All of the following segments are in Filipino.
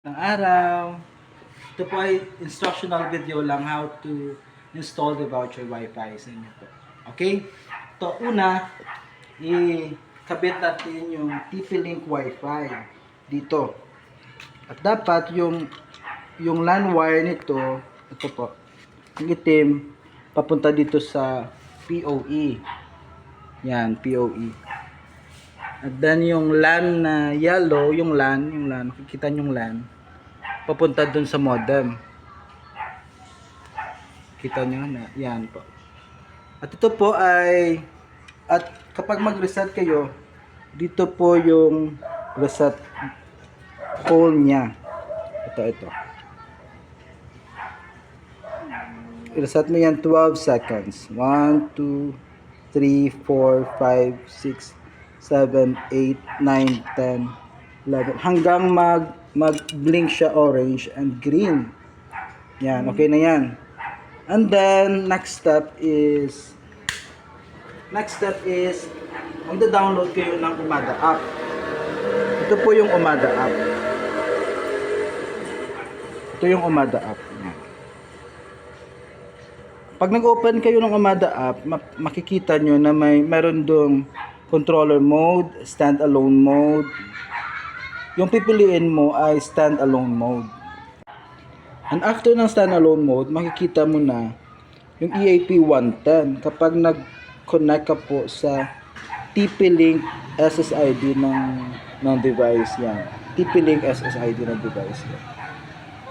Ng araw. Ito po ay instructional video lang how to install the voucher Wi-Fi sa inyo po. Okay? Ito, una, ikabit natin yung TP-Link Wi-Fi dito. At dapat yung LAN wire nito, ito po, yung itim, papunta dito sa PoE. Yan, PoE. At then yung LAN na yellow, yung LAN, makikita nyo yung LAN, papunta dun sa modem. Kita nyo na, yan po. At ito po ay, at kapag mag-reset kayo, dito po yung reset call niya. Ito. I-reset mo yan 12 seconds. 1, 2, 3, 4, 5, 6, 7, 8, 9, 10, 11. Hanggang mag-blink siya orange and green. Yan, okay na yan. And then, next step is, mag-download kayo ng Umada app. Ito po yung Umada app. Ito yung Umada app. Yan. Pag nag-open kayo ng Umada app, makikita nyo na meron dong controller mode, standalone mode. Yung pipiliin mo ay standalone mode. And after ng standalone mode, makikita mo na yung EAP 110 kapag nag-connect ka po sa TP-Link SSID ng device yan. TP-Link SSID ng device yan.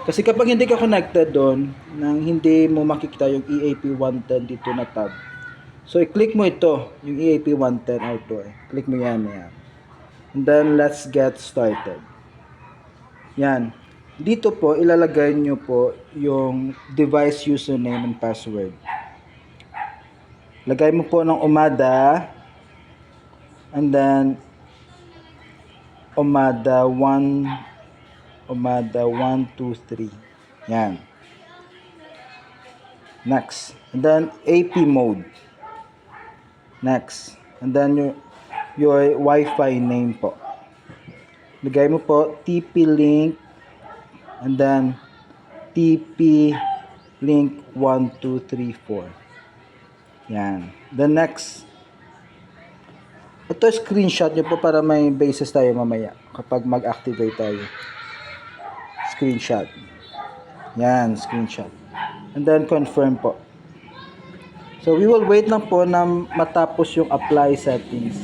Kasi kapag hindi ka connected doon, nang hindi mo makikita yung EAP 110 dito na tab. So, i-click mo ito, yung EAP 110 auto. Click mo yan. And then, let's get started. Yan. Dito po, ilalagay nyo po yung device username and password. Lagay mo po ng Umada. And then, Umada 1, 2, 3. Yan. Next. And then, AP mode. Next. And then your Wi-Fi name po. Lagay mo po TP-Link and then TP-Link 1, 2, 3, 4. Yan. The next. Ito screenshot nyo po para may basis tayo mamaya kapag mag-activate tayo. Screenshot. Yan, screenshot. And then confirm po. So, we will wait lang po na matapos yung apply settings.